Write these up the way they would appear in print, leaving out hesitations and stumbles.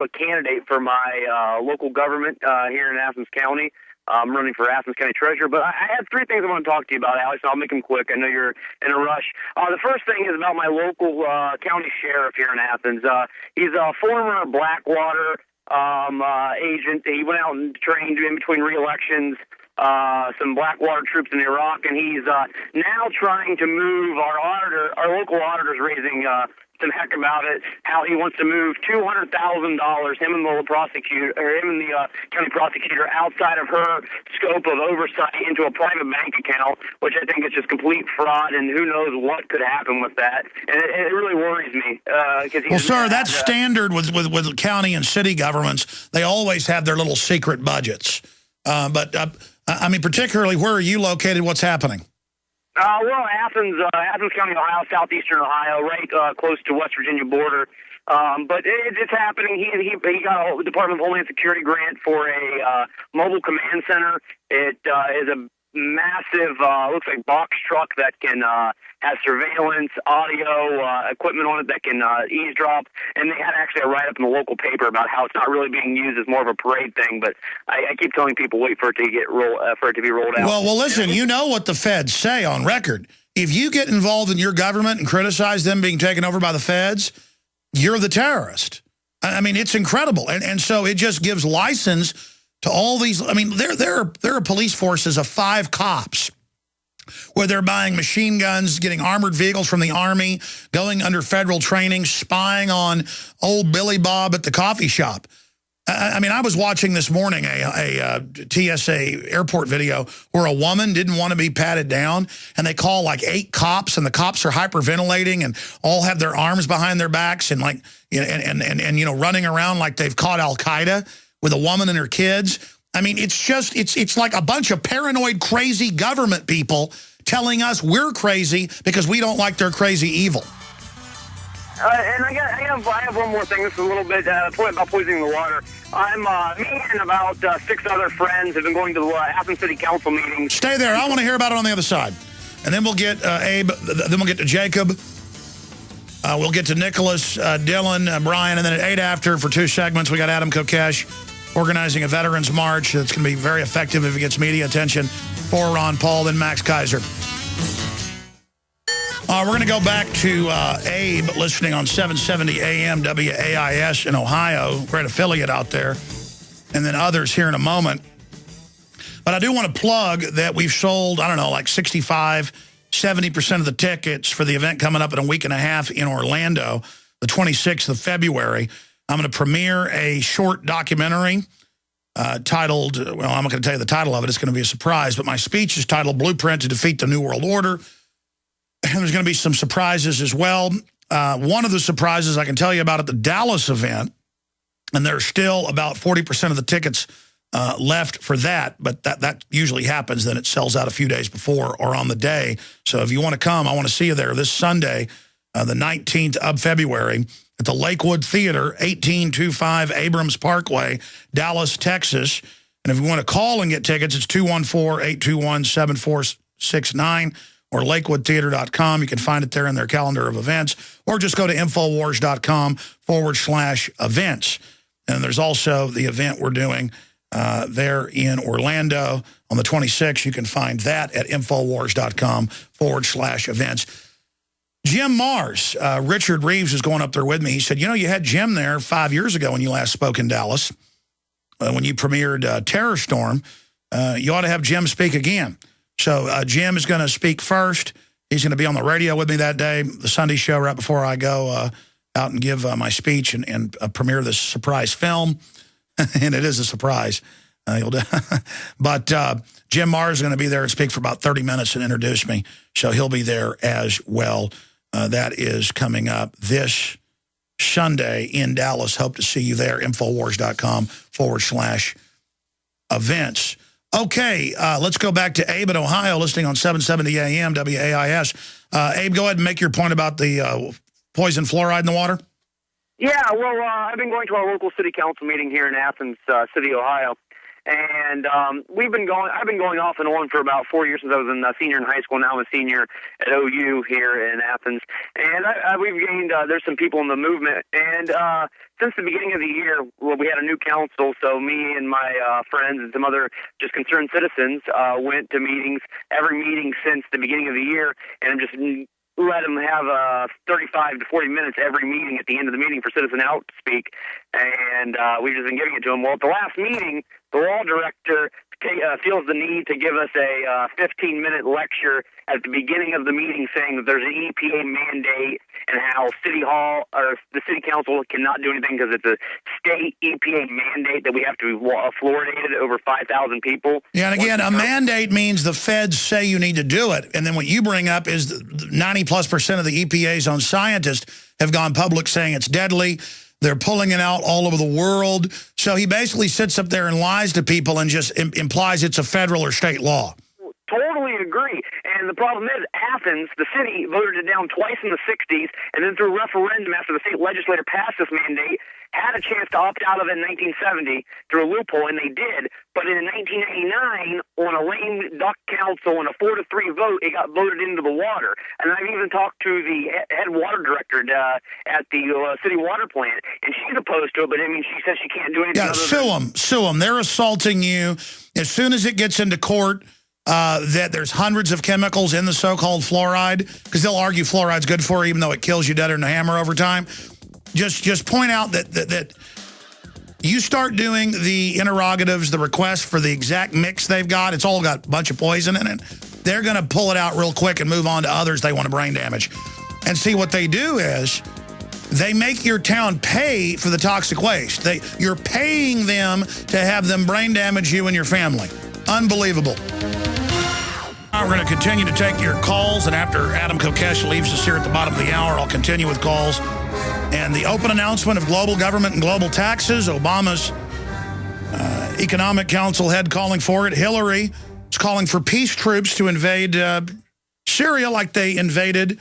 a candidate for my local government here in Athens County. I'm running for Athens County Treasurer, but I have three things I want to talk to you about, Alex, and I'll make them quick. I know you're in a rush. The first thing is about my local county sheriff here in Athens. He's a former Blackwater agent. He went out and trained in between re-elections some Blackwater troops in Iraq, and he's now trying to move our local auditor's raising some heck about it, how he wants to move $200,000, him and the prosecutor, or him and the county prosecutor, outside of her scope of oversight into a private bank account, which I think is just complete fraud, and who knows what could happen with that. And it really worries me. Well, sir, that's standard with county and city governments. They always have their little secret budgets. But I mean, particularly, where are you located? What's happening? Well, Athens County, Ohio, southeastern Ohio, right close to West Virginia border. But it's happening. He got a Department of Homeland Security grant for a mobile command center. It is a massive, looks like box truck that can have surveillance, audio equipment on it that can eavesdrop. And they had actually a write-up in the local paper about how it's not really being used as more of a parade thing. But I keep telling people wait for it to be rolled out. Well, listen. You know what the feds say on record. If you get involved in your government and criticize them being taken over by the feds, you're the terrorist. I mean, it's incredible, and so it just gives license to all these. I mean, there are police forces of 5 cops where they're buying machine guns, getting armored vehicles from the Army, going under federal training, spying on old Billy Bob at the coffee shop. I mean, I was watching this morning a TSA airport video where a woman didn't want to be patted down, and they call like 8 cops, and the cops are hyperventilating and all have their arms behind their backs and like and you know, running around like they've caught Al-Qaeda with a woman and her kids. I mean, it's like a bunch of paranoid, crazy government people telling us we're crazy because we don't like their crazy evil. And I have one more thing. This is a little bit point about poisoning the water. Me and about 6 other friends have been going to the Athens City Council meetings. Stay there. I want to hear about it on the other side. And then we'll get Abe, then we'll get to Jacob. We'll get to Nicholas, Dylan, Brian, and then at 8 after for 2 segments, we got Adam Kokesh organizing a Veterans March that's going to be very effective if it gets media attention. For Ron Paul, then Max Keiser. We're going to go back to Abe listening on 770 AM WAIS in Ohio, great affiliate out there, and then others here in a moment. But I do want to plug that we've sold, I don't know, like 65, 70% of the tickets for the event coming up in a week and a half in Orlando, the 26th of February. I'm going to premiere a short documentary titled, well, I'm not going to tell you the title of it. It's going to be a surprise. But my speech is titled Blueprint to Defeat the New World Order. And there's going to be some surprises as well. One of the surprises I can tell you about at the Dallas event, and there's still about 40% of the tickets left for that, but that usually happens. Then it sells out a few days before or on the day. So if you want to come, I want to see you there this Sunday, the 19th of February at the Lakewood Theater, 1825 Abrams Parkway, Dallas, Texas. And if you want to call and get tickets, it's 214-821-7469. or lakewoodtheater.com. You can find it there in their calendar of events, or just go to infowars.com/events. And there's also the event we're doing there in Orlando on the 26th. You can find that at infowars.com/events. Jim Mars, Richard Reeves is going up there with me. He said, you know, you had Jim there 5 years ago when you last spoke in Dallas, when you premiered Terror Storm. You ought to have Jim speak again. So Jim is going to speak first. He's going to be on the radio with me that day, the Sunday show, right before I go out and give my speech and premiere this surprise film. And it is a surprise. But Jim Mars is going to be there and speak for about 30 minutes and introduce me. So he'll be there as well. That is coming up this Sunday in Dallas. Hope to see you there. Infowars.com/events. Okay, let's go back to Abe in Ohio, listening on 770 AM WAIS. Abe, go ahead and make your point about the poison fluoride in the water. Yeah, well, I've been going to our local city council meeting here in Athens City, Ohio. And I've been going off and on for about 4 years since I was a senior in high school. Now I'm a senior at OU here in Athens. And we've gained, there's some people in the movement. And since the beginning of the year, well, we had a new council, so me and my friends and some other just concerned citizens went to meetings, every meeting since the beginning of the year, and just let them have 35 to 40 minutes every meeting at the end of the meeting for citizen out to speak, and we've just been giving it to them. Well, at the last meeting, the law director feels the need to give us a 15-minute lecture at the beginning of the meeting saying that there's an EPA mandate and how City Hall or the City Council cannot do anything because it's a state EPA mandate that we have to be fluoridated over 5,000 people. Yeah, and again, a mandate means the feds say you need to do it. And then what you bring up is 90+% of the EPA's own scientists have gone public saying it's deadly. They're pulling it out all over the world. So he basically sits up there and lies to people and just implies it's a federal or state law. Totally agree. And the problem is Athens, the city, voted it down twice in the 60s, and then through a referendum after the state legislature passed this mandate, had a chance to opt out of it in 1970 through a loophole, and they did. But in 1989, on a lame duck council and a 4-3 vote, it got voted into the water. And I've even talked to the head water director at the city water plant, and she's opposed to it, but I mean, she says she can't do anything. Yeah, sue them. They're assaulting you. As soon as it gets into court, that there's hundreds of chemicals in the so-called fluoride, because they'll argue fluoride's good for you, even though it kills you deader than a hammer over time. Just point out that you start doing the interrogatives, the requests for the exact mix they've got. It's all got a bunch of poison in it. They're going to pull it out real quick and move on to others they want to brain damage. And see, what they do is they make your town pay for the toxic waste. You're paying them to have them brain damage you and your family. Unbelievable. We're going to continue to take your calls, and after Adam Kokesh leaves us here at the bottom of the hour, I'll continue with calls. And the open announcement of global government and global taxes, Obama's Economic Council head calling for it. Hillary is calling for peace troops to invade Syria like they invaded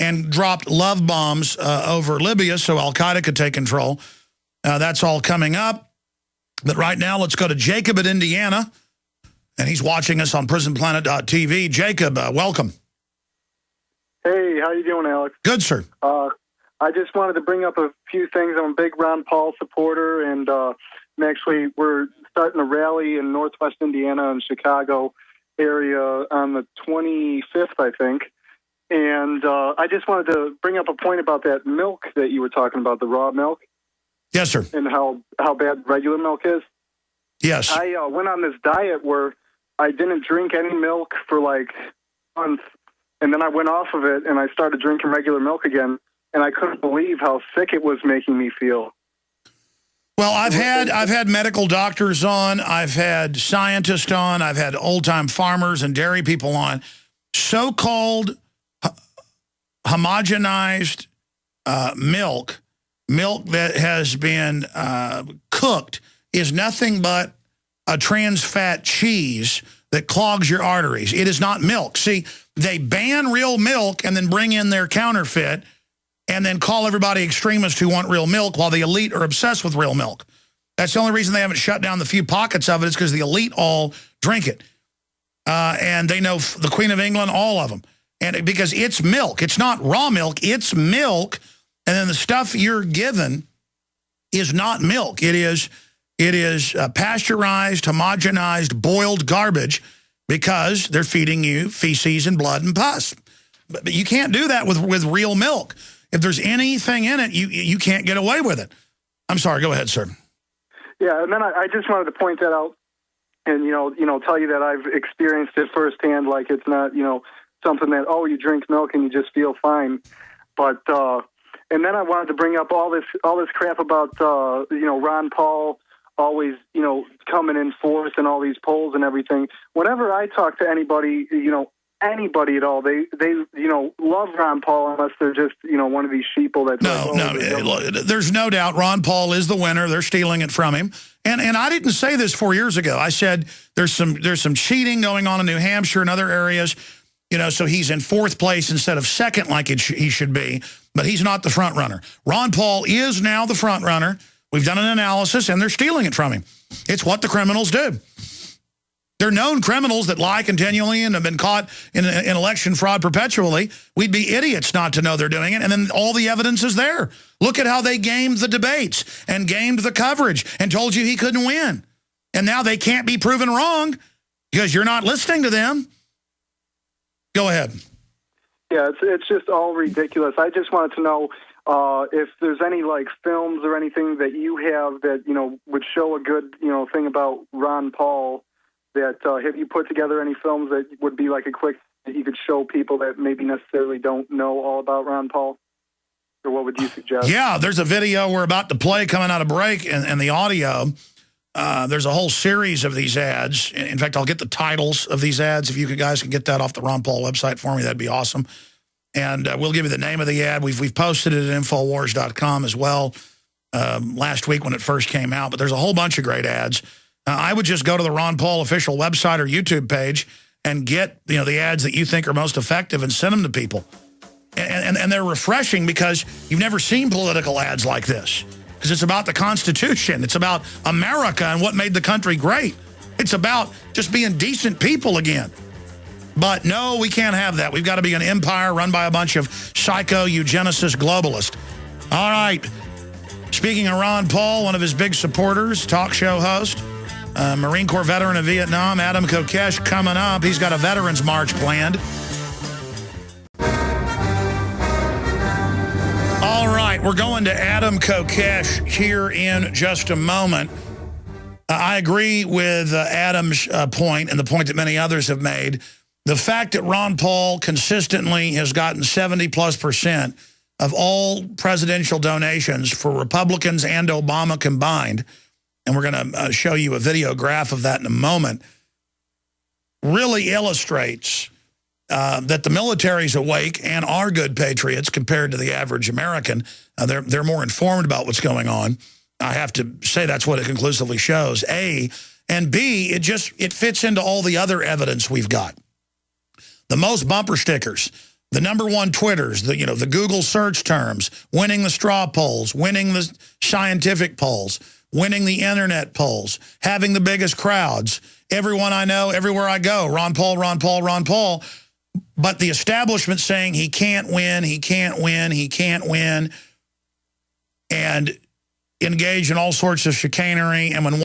and dropped love bombs over Libya so al-Qaeda could take control. That's all coming up. But right now, let's go to Jacob in Indiana. And he's watching us on Prisonplanet.tv. Jacob, welcome. Hey, how you doing, Alex? Good, sir. I just wanted to bring up a few things. I'm a big Ron Paul supporter, and we're starting a rally in Northwest Indiana and Chicago area on the 25th, I think. And I just wanted to bring up a point about that milk that you were talking about, the raw milk. Yes, sir. And how bad regular milk is. Yes. I went on this diet where I didn't drink any milk for like months, and then I went off of it and I started drinking regular milk again, and I couldn't believe how sick it was making me feel. Well, I've had medical doctors on, I've had scientists on, I've had old-time farmers and dairy people on. So-called homogenized milk that has been cooked, is nothing but a trans fat cheese that clogs your arteries. It is not milk. See, they ban real milk and then bring in their counterfeit and then call everybody extremists who want real milk while the elite are obsessed with real milk. That's the only reason they haven't shut down the few pockets of it is because the elite all drink it. And they know the Queen of England, all of them. And because it's milk. It's not raw milk. It's milk. And then the stuff you're given is not milk. It is pasteurized, homogenized, boiled garbage because they're feeding you feces and blood and pus. But you can't do that with real milk. If there's anything in it, you can't get away with it. I'm sorry. Go ahead, sir. Yeah, and then I just wanted to point that out and, tell you that I've experienced it firsthand. Like it's not, something that, you drink milk and you just feel fine. But, and then I wanted to bring up all this crap about, Ron Paul always, coming in force and all these polls and everything. Whenever I talk to anybody, anybody at all, they love Ron Paul unless they're just, one of these sheeple that... No, there's no doubt Ron Paul is the winner. They're stealing it from him. And I didn't say this 4 years ago. I said there's some cheating going on in New Hampshire and other areas, so he's in fourth place instead of second like he should be, but he's not the front runner. Ron Paul is now the front runner. We've done an analysis, and they're stealing it from him. It's what the criminals do. They're known criminals that lie continually and have been caught in election fraud perpetually. We'd be idiots not to know they're doing it, and then all the evidence is there. Look at how they gamed the debates and gamed the coverage and told you he couldn't win. And now they can't be proven wrong because you're not listening to them. Go ahead. Yeah, it's just all ridiculous. I just wanted to know if there's any like films or anything that you have that, you know, would show a good, you know, thing about Ron Paul. That have you put together any films that would be like a quick that you could show people that maybe necessarily don't know all about Ron Paul? Or what would you suggest? Yeah, there's a video we're about to play coming out of break, and the audio. There's a whole series of these ads. In fact, I'll get the titles of these ads. If you guys can get that off the Ron Paul website for me, that'd be awesome. And we'll give you the name of the ad. We've posted it at Infowars.com as well last week when it first came out. But there's a whole bunch of great ads. I would just go to the Ron Paul official website or YouTube page and get the ads that you think are most effective and send them to people. And they're refreshing because you've never seen political ads like this. Because it's about the Constitution. It's about America and what made the country great. It's about just being decent people again. But no, we can't have that. We've got to be an empire run by a bunch of psycho eugenicist globalists. All right. Speaking of Ron Paul, one of his big supporters, talk show host, Marine Corps veteran of Vietnam, Adam Kokesh, coming up. He's got a Veterans March planned. All right, we're going to Adam Kokesh here in just a moment. I agree with Adam's point and the point that many others have made. The fact that Ron Paul consistently has gotten 70+% of all presidential donations for Republicans and Obama combined, and we're going to show you a video graph of that in a moment, really illustrates that the military's awake and are good patriots compared to the average American. They're more informed about what's going on. I have to say that's what it conclusively shows, A. And B, it fits into all the other evidence we've got. The most bumper stickers, the #1 Twitters, the Google search terms, winning the straw polls, winning the scientific polls, winning the internet polls, having the biggest crowds. Everyone I know, everywhere I go, Ron Paul, Ron Paul, Ron Paul. But the establishment saying he can't win, he can't win, he can't win, and engage in all sorts of chicanery. And when